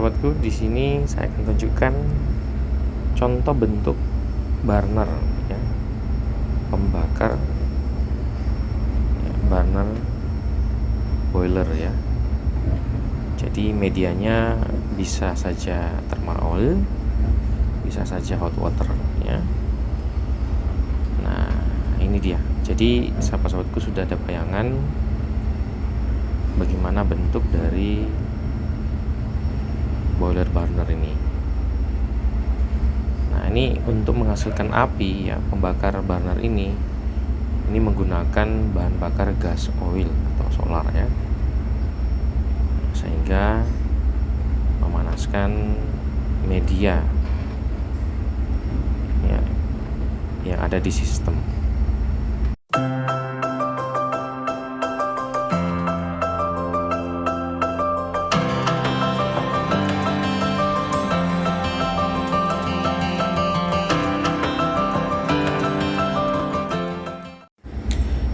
sahabatku, di sini saya akan tunjukkan contoh bentuk burner ya, pembakar ya, burner boiler ya. Jadi medianya bisa saja thermal oil, bisa saja hot water ya. Nah, ini dia. Jadi sahabat-sahabatku sudah ada bayangan bagaimana bentuk dari boiler burner ini. Nah, ini untuk menghasilkan api ya, pembakar burner ini menggunakan bahan bakar gas oil atau solar ya, sehingga memanaskan media ya yang ada di sistem.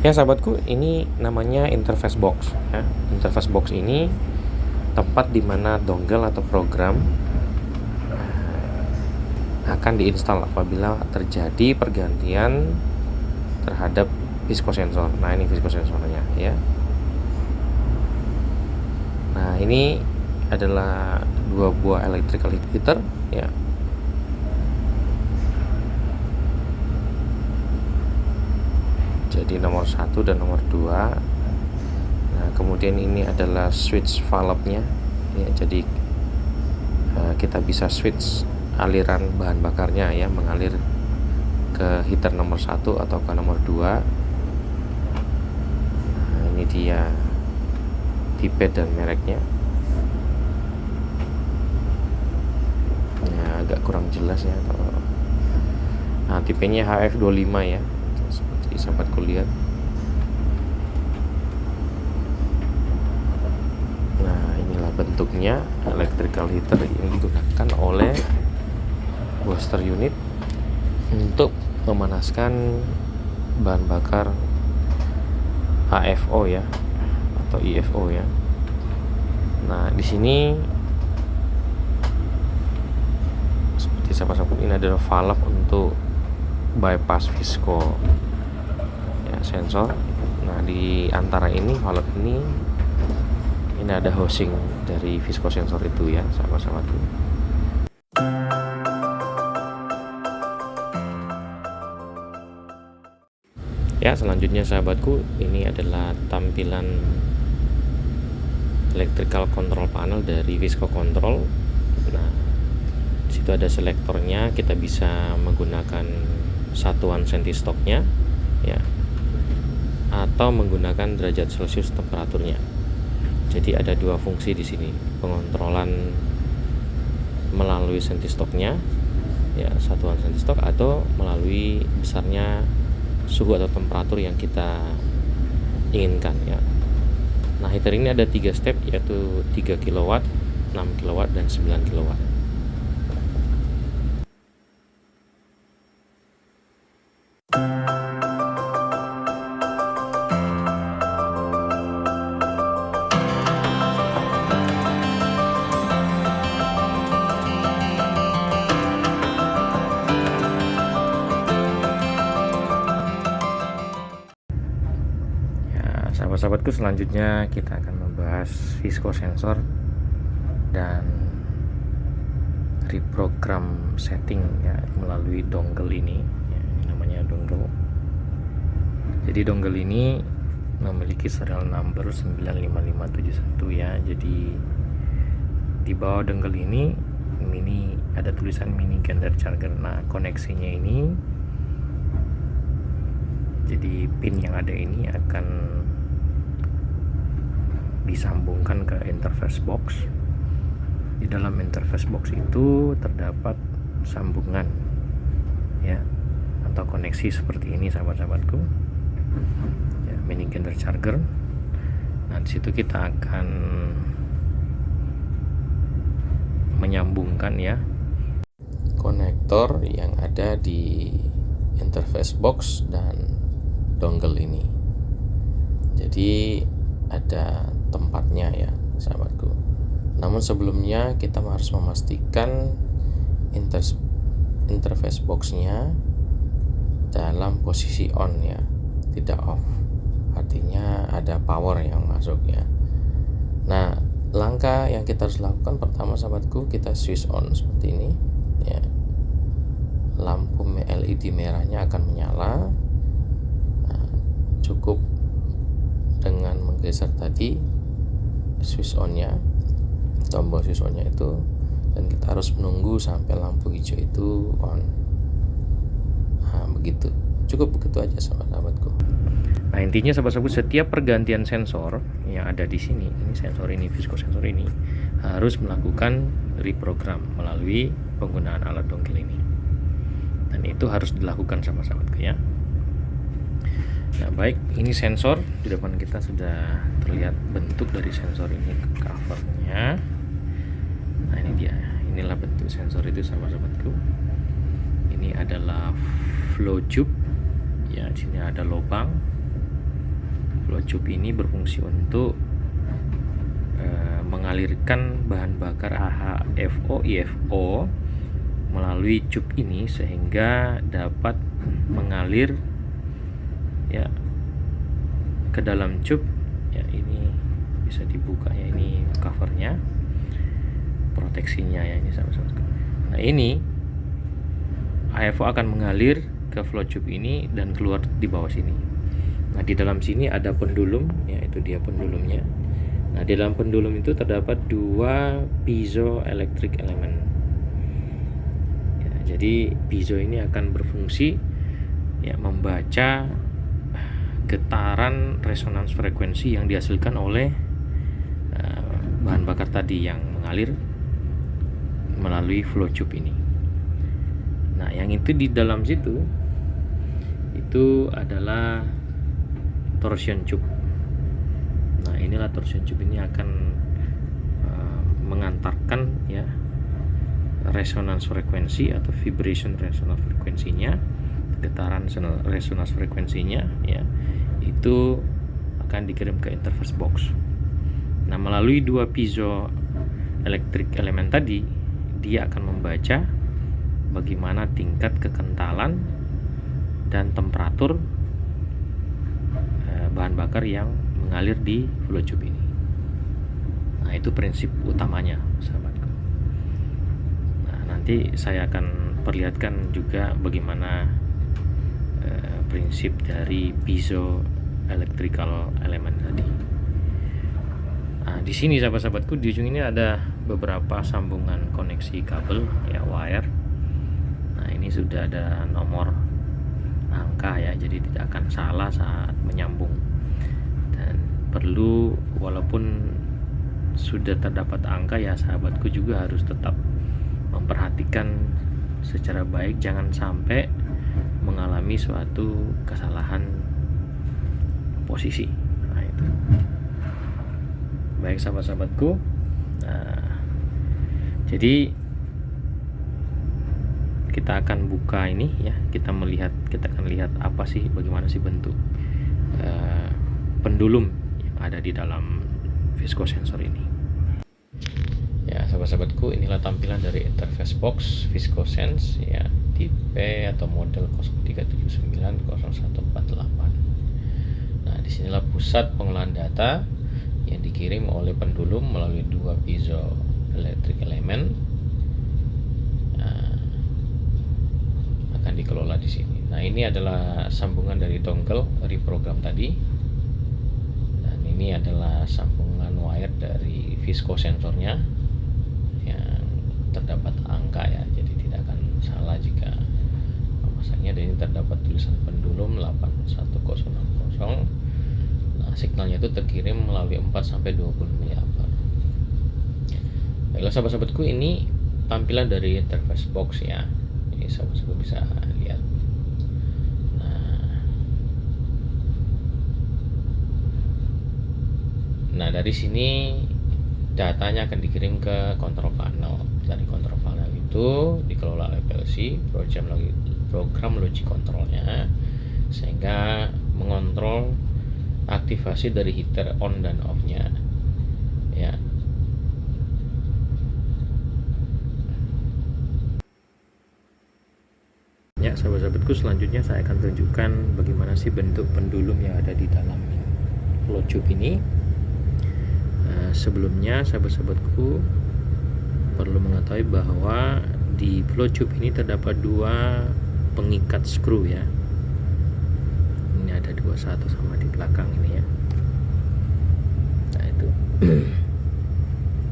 Ya sahabatku, ini namanya interface box ya. Interface box ini tempat di mana dongle atau program akan diinstal apabila terjadi pergantian terhadap viskosensor. Nah, ini viskosensornya ya. Nah, ini adalah dua buah electrical heater ya. Jadi nomor 1 dan nomor 2. Nah, kemudian ini adalah switch valve-nya ya. Jadi kita bisa switch aliran bahan bakarnya ya, mengalir ke heater nomor 1 atau ke nomor 2. Nah, ini dia tipe dan mereknya. Ya, agak kurang jelas ya. Nah, tipenya HF25 ya. Seperti sahabatku lihat. Nah, inilah bentuknya electrical heater yang digunakan oleh booster unit untuk memanaskan bahan bakar HFO ya atau IFO ya. Nah, di sini seperti sahabat-sahabat, ini adalah valve untuk bypass visko ya, sensor. Nah, di antara ini valve ini ada housing dari visko sensor itu ya, sahabat-sahabatku. Ya, selanjutnya sahabatku, ini adalah tampilan electrical control panel dari Visco Control. Nah, disitu ada selektornya, kita bisa menggunakan satuan senti-stoknya ya, atau menggunakan derajat Celcius temperaturnya. Jadi ada dua fungsi di sini, pengontrolan melalui senti-stoknya ya, satuan senti-stok, atau melalui besarnya suhu atau temperatur yang kita inginkan ya. Nah, heater ini ada 3 step, yaitu 3 kW, 6 kW, dan 9 kW. Sahabat-sahabatku, selanjutnya kita akan membahas visko sensor dan reprogram setting ya, melalui dongle ini ya, namanya dongle. Jadi dongle ini memiliki serial number 95571 ya. Jadi di bawah dongle ini ada tulisan mini gander charger. Nah, koneksinya ini, jadi pin yang ada ini akan disambungkan ke interface box. Di dalam interface box itu terdapat sambungan ya, atau koneksi seperti ini sahabat-sahabatku ya, mini gander charger. Nah, disitu kita akan menyambungkan ya konektor yang ada di interface box dan dongle ini. Jadi ada tempatnya ya sahabatku. Namun sebelumnya kita harus memastikan interface box-nya dalam posisi on ya, tidak off. Artinya ada power yang masuk ya. Nah, langkah yang kita harus lakukan pertama sahabatku, kita switch on seperti ini ya. Lampu LED merahnya akan menyala. Nah, cukup dengan menggeser tadi switch on-nya, tombol switch on-nya itu, dan kita harus menunggu sampai lampu hijau itu on. Nah, begitu. Cukup begitu aja sahabat-sahabatku. Nah, intinya sahabat-sahabatku, setiap pergantian sensor yang ada di sini, ini sensor ini, Visco sensor ini, harus melakukan reprogram melalui penggunaan alat dongkel ini. Dan itu harus dilakukan sahabat-sahabatku ya. Nah, baik, ini sensor di depan kita sudah terlihat bentuk dari sensor ini, covernya. Nah, ini dia. Inilah bentuk sensor itu sahabat-sahabatku. Ini adalah flow tube. Ya, di sini ada lubang. Flow tube ini berfungsi untuk mengalirkan bahan bakar HFO, IFO melalui tube ini sehingga dapat mengalir ya ke dalam tube. Ya, ini bisa dibuka ya, ini covernya, proteksinya ya, ini sahabat-sahabat. Nah, ini HFO akan mengalir ke flow tube ini dan keluar di bawah sini. Nah, di dalam sini ada pendulum ya, itu dia pendulumnya. Nah, di dalam pendulum itu terdapat 2 piezoelectric element ya. Jadi piezo ini akan berfungsi ya membaca getaran resonans frekuensi yang dihasilkan oleh bahan bakar tadi yang mengalir melalui flow tube ini. Nah, yang itu di dalam situ itu adalah torsion tube. Nah, inilah torsion tube ini akan mengantarkan ya resonans frekuensi atau vibration resonance frekuensinya, getaran resonance frekuensinya ya, itu akan dikirim ke interface box. Nah, melalui 2 piezoelectric element tadi, dia akan membaca bagaimana tingkat kekentalan dan temperatur bahan bakar yang mengalir di flow tube ini. Nah, itu prinsip utamanya sahabatku. Nah, nanti saya akan perlihatkan juga bagaimana prinsip dari piezoelectrical element tadi. Nah, di sini sahabat-sahabatku, di ujung ini ada beberapa sambungan koneksi kabel ya, wire. Nah, ini sudah ada nomor angka ya, jadi tidak akan salah saat menyambung. Dan perlu, walaupun sudah terdapat angka ya sahabatku, juga harus tetap memperhatikan secara baik, jangan sampai mengalami suatu kesalahan posisi. Nah, itu. Baik sahabat-sahabatku. Nah, jadi kita akan buka ini ya, kita akan lihat apa sih, bagaimana sih bentuk pendulum yang ada di dalam Visco sensor ini. Ya sahabat-sahabatku, inilah tampilan dari interface box Visco Sense ya, tipe atau model 03790148. Nah, disinilah pusat pengolahan data yang dikirim oleh pendulum melalui 2 piezoelectric element. Nah, akan dikelola di sini. Nah, ini adalah sambungan dari dongle reprogram tadi, dan ini adalah sambungan wire dari Visco sensornya yang terdapat angka ya, jadi tidak akan salah jika memasangnya. Dan ini terdapat tulisan pendulum 81060. Nah, signalnya itu terkirim melalui 4-20 mA. Baiklah sahabat-sahabatku, ini tampilan dari interface box ya. Ini sahabat-sahabat bisa lihat. Nah, dari sini datanya akan dikirim ke control panel. Dari control panel itu dikelola oleh PLC, program logic controlnya, sehingga mengontrol aktivasi dari heater on dan off-nya ya. Ya, sahabat-sahabatku, selanjutnya saya akan tunjukkan bagaimana sih bentuk pendulum yang ada di dalam flow tube ini. Sebelumnya sahabat-sahabatku perlu mengetahui bahwa di flow tube ini terdapat dua pengikat skru ya. Ini ada dua, satu sama di belakang ini ya. Nah itu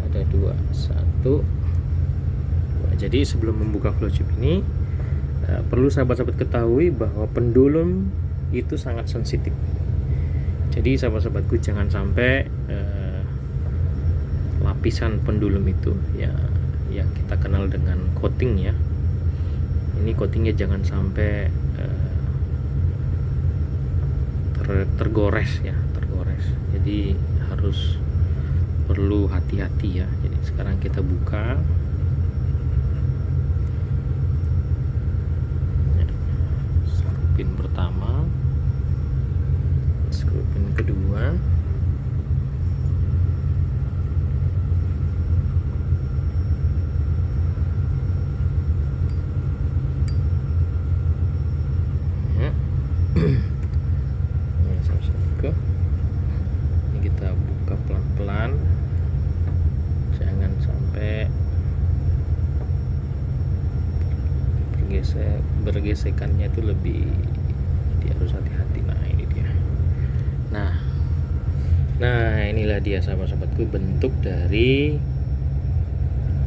ada dua, satu, dua. Jadi sebelum membuka flow tube ini perlu sahabat-sahabat ketahui bahwa pendulum itu sangat sensitif. Jadi sahabat-sahabatku jangan sampai lapisan pendulum itu ya kita kenal dengan coating ya. Ini coatingnya jangan sampai tergores ya, tergores. Jadi harus perlu hati-hati ya. Jadi sekarang kita buka. Pin pertama, skru pin kedua, ya. Ini kita buka pelan-pelan, jangan sampai bergesekannya itu lebih, dia harus hati-hati. Nah ini dia. Nah inilah dia sahabat-sahabatku bentuk dari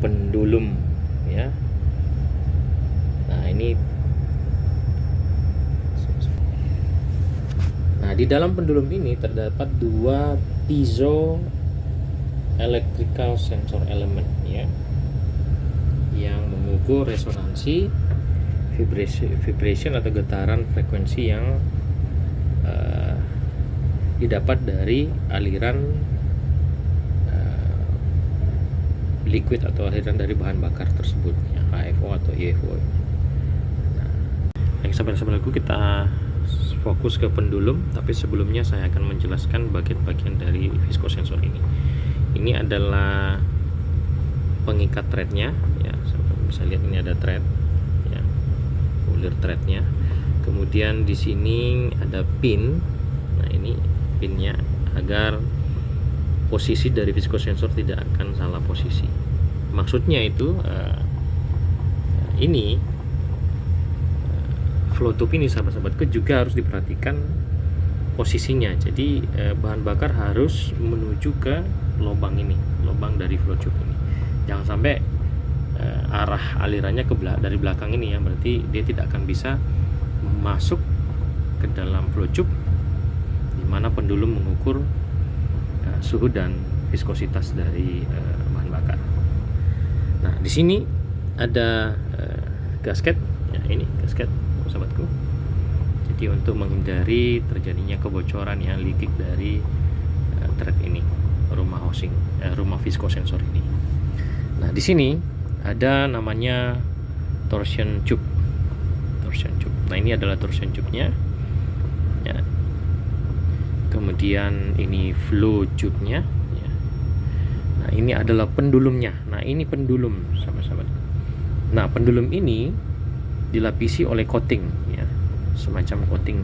pendulum ya. Nah ini, nah di dalam pendulum ini terdapat dua piezo electrical sensor element ya, yang mengukur resonansi, vibration atau getaran frekuensi yang didapat dari aliran liquid atau aliran dari bahan bakar tersebut ya, HFO atau EFO. Nah, sahabat-sahabatku, kita fokus ke pendulum, tapi sebelumnya saya akan menjelaskan bagian-bagian dari viskosensor ini. Ini adalah pengikat threadnya ya, sahabat bisa lihat ini ada thread ya, bulir threadnya. Kemudian di sini ada pin. Nah ini pinnya agar posisi dari viskosensor tidak akan salah posisi. Maksudnya itu ini flow tube ini sahabat-sahabatku juga harus diperhatikan posisinya. Jadi bahan bakar harus menuju ke lubang ini, lubang dari flow tube ini. Jangan sampai arah alirannya dari belakang ini ya, berarti dia tidak akan bisa masuk ke dalam flow tube di mana pendulum mengukur suhu dan viskositas dari bahan bakar. Nah, di sini ada gasket ya, ini gasket sahabatku. Jadi untuk menghindari terjadinya kebocoran yang leakage dari thread ini, rumah housing, rumah viskosensor ini. Nah, di sini ada namanya torsion tube. Torsion tube. Nah, ini adalah torsion tube-nya. Ya. Kemudian ini flow tube-nya. Ya. Nah, ini adalah pendulumnya. Nah, ini pendulum, sahabat-sahabat. Nah, pendulum ini dilapisi oleh coating, ya, semacam coating.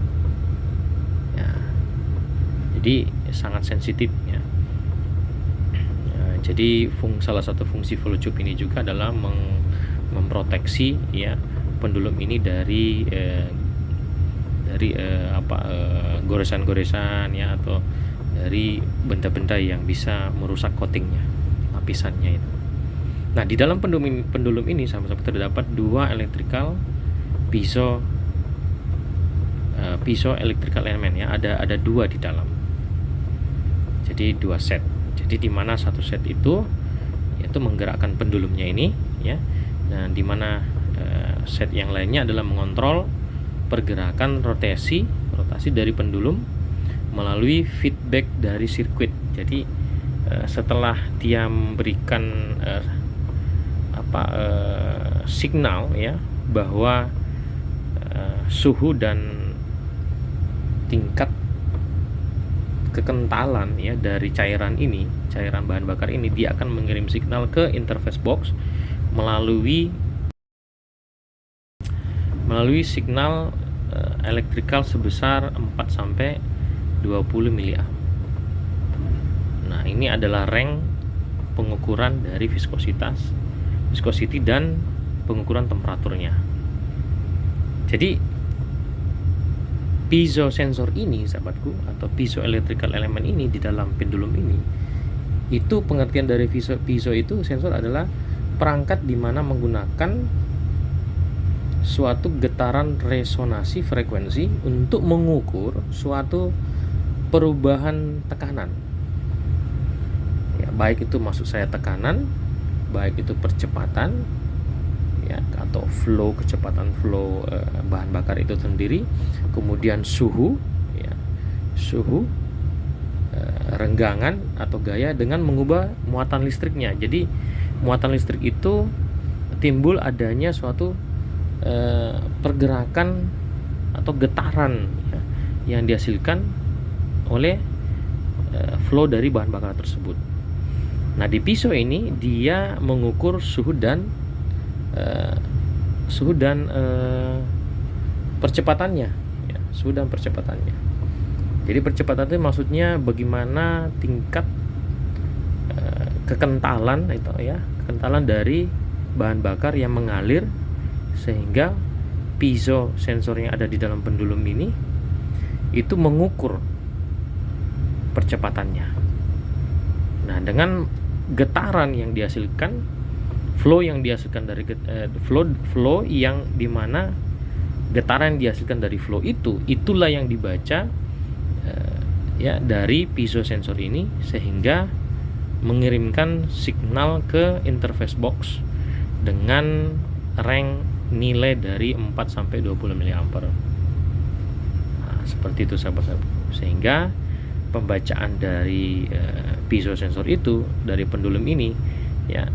Ya. Jadi sangat sensitif, ya. Jadi salah satu fungsi flow tube ini juga adalah memproteksi ya pendulum ini dari goresan-goresan ya, atau dari benda-benda yang bisa merusak coatingnya, lapisannya itu. Nah, di dalam pendulum ini sama-sama terdapat dua piezo electrical element ya, ada dua di dalam. Jadi dua set. Jadi di mana satu set itu yaitu menggerakkan pendulumnya ini ya, dan di mana set yang lainnya adalah mengontrol pergerakan rotasi dari pendulum melalui feedback dari sirkuit. Jadi setelah dia memberikan signal ya bahwa suhu dan tingkat kekentalan ya dari cairan bahan bakar ini, dia akan mengirim signal ke interface box melalui melalui signal elektrikal sebesar 4 sampai 20 mA. Nah, ini adalah range pengukuran dari viscosity dan pengukuran temperaturnya. Jadi piezo sensor ini, sahabatku, atau piezoelectrical element ini di dalam pendulum ini, itu pengertian dari piezo itu sensor adalah perangkat di mana menggunakan suatu getaran resonansi frekuensi untuk mengukur suatu perubahan tekanan. Ya, baik itu maksud saya tekanan, baik itu percepatan, ya, atau kecepatan flow bahan bakar itu sendiri, kemudian suhu, ya, renggangan atau gaya dengan mengubah muatan listriknya. Jadi muatan listrik itu timbul adanya suatu pergerakan atau getaran, ya, yang dihasilkan oleh flow dari bahan bakar tersebut. Nah, di piezo ini dia mengukur suhu dan percepatannya, ya, suhu dan percepatannya. Jadi percepatan itu maksudnya bagaimana tingkat kekentalan itu, ya, kekentalan dari bahan bakar yang mengalir sehingga piezo sensor yang ada di dalam pendulum ini itu mengukur percepatannya. Nah, dengan getaran yang dihasilkan, flow yang dihasilkan dari flow yang dimana getaran yang dihasilkan dari flow itulah yang dibaca ya dari piezo sensor ini, sehingga mengirimkan signal ke interface box dengan range nilai dari 4 sampai 20 mA. Nah, seperti itu sahabat-sahabat. Sehingga pembacaan dari piezo sensor itu dari pendulum ini, ya,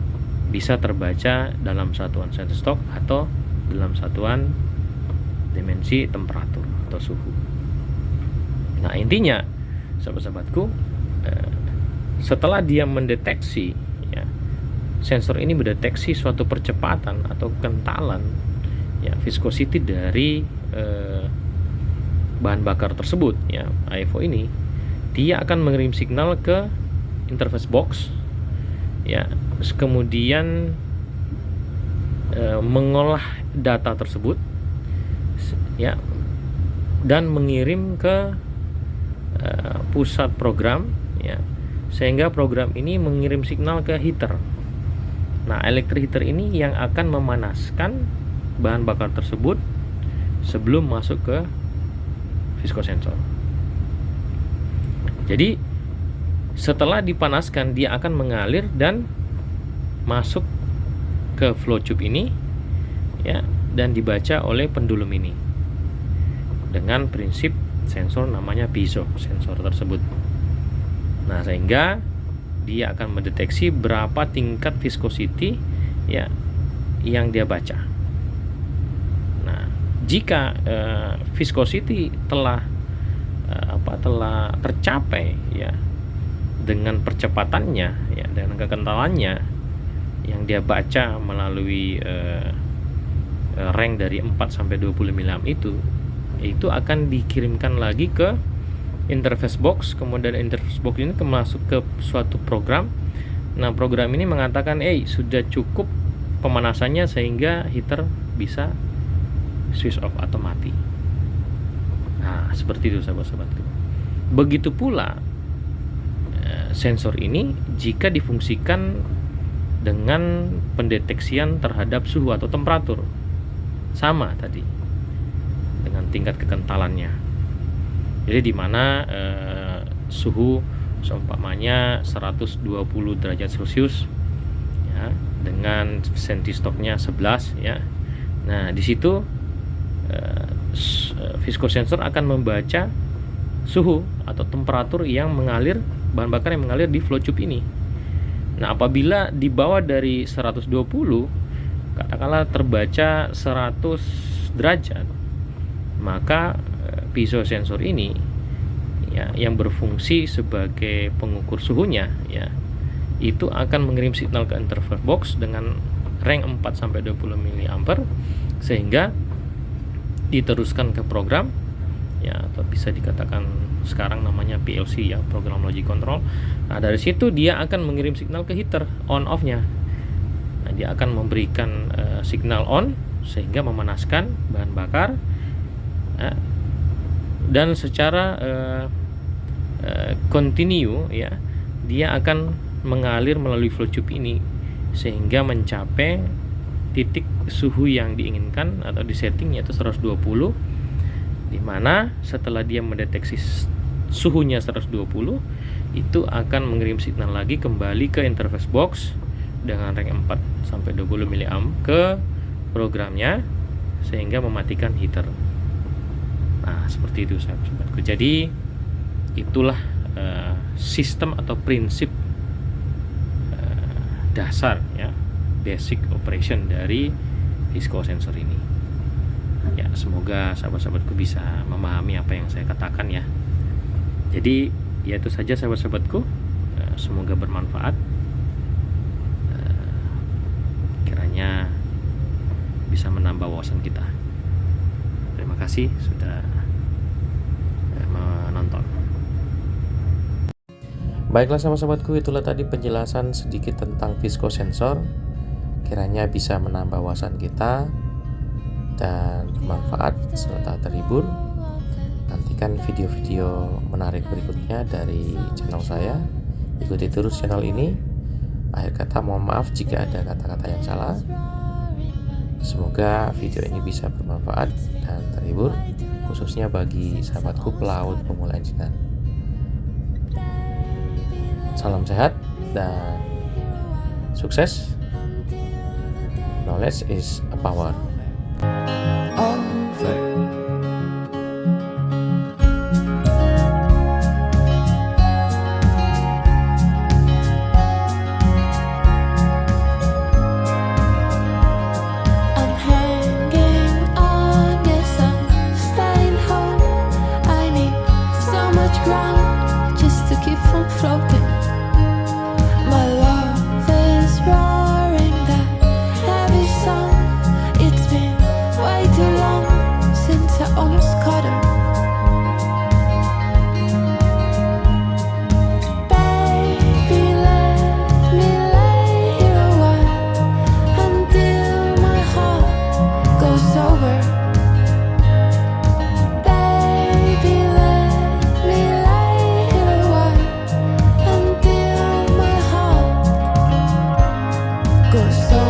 bisa terbaca dalam satuan sensor stok atau dalam satuan dimensi temperatur atau suhu. Nah, intinya sahabat-sahabatku, setelah dia mendeteksi, ya, sensor ini mendeteksi suatu percepatan atau kentalan, ya, viscosity dari bahan bakar tersebut, ya, AFO ini, dia akan mengirim signal ke interface box, ya, kemudian mengolah data tersebut, ya, dan mengirim ke pusat program, ya, sehingga program ini mengirim signal ke heater. Nah, electric heater ini yang akan memanaskan bahan bakar tersebut sebelum masuk ke viscosensor. Jadi setelah dipanaskan dia akan mengalir dan masuk ke flow tube ini, ya, dan dibaca oleh pendulum ini dengan prinsip sensor namanya piezo sensor tersebut. Nah, sehingga dia akan mendeteksi berapa tingkat viscosity, ya, yang dia baca. Nah, jika viscosity telah tercapai, ya, dengan percepatannya, ya, dengan kekentalannya yang dia baca melalui range dari 4 sampai 20 mA itu akan dikirimkan lagi ke interface box. Kemudian interface box ini masuk ke suatu program. Nah, program ini mengatakan sudah cukup pemanasannya sehingga heater bisa switch off atau mati. Nah, seperti itu sahabat-sahabatku. Begitu pula sensor ini jika difungsikan dengan pendeteksian terhadap suhu atau temperatur, sama tadi dengan tingkat kekentalannya. Jadi di mana suhu seumpamanya 120 derajat Celcius, ya, dengan sentistoknya 11, ya. Nah, di situ viscosensor akan membaca suhu atau temperatur yang mengalir, bahan bakar yang mengalir di flow tube ini. Nah, apabila di bawah dari 120, katakanlah terbaca 100 derajat, maka piezo sensor ini, ya, yang berfungsi sebagai pengukur suhunya, ya, itu akan mengirim signal ke interface box dengan range 4 sampai 20 mA, sehingga diteruskan ke program ya, atau bisa dikatakan sekarang namanya PLC ya, program logic control. Nah, dari situ dia akan mengirim signal ke heater on off-nya. Nah, dia akan memberikan signal on sehingga memanaskan bahan bakar, dan secara continue ya, dia akan mengalir melalui flow tube ini sehingga mencapai titik suhu yang diinginkan atau disetting, yaitu 120, dimana setelah dia mendeteksi suhunya 120, itu akan mengirim signal lagi kembali ke interface box dengan range 4 sampai 20 mA ke programnya sehingga mematikan heater. Nah, seperti itu sahabat-sahabatku. Jadi itulah sistem atau prinsip dasar ya, basic operation dari visco sensor ini. Ya, semoga sahabat-sahabatku bisa memahami apa yang saya katakan ya. Jadi ya itu saja sahabat-sahabatku, semoga bermanfaat. Kiranya bisa menambah wawasan kita. Terima kasih sudah menonton. Baiklah sahabat-sahabatku, itulah tadi penjelasan sedikit tentang visco sensor. Kiranya bisa menambah wawasan kita dan bermanfaat serta terhibur. Nantikan video-video menarik berikutnya dari channel saya. Ikuti terus channel ini. Akhir kata, mohon maaf jika ada kata-kata yang salah. Semoga video ini bisa bermanfaat dan terhibur, khususnya bagi sahabatku pelaut pemula engineer. Salam sehat dan sukses. Knowledge is a power. So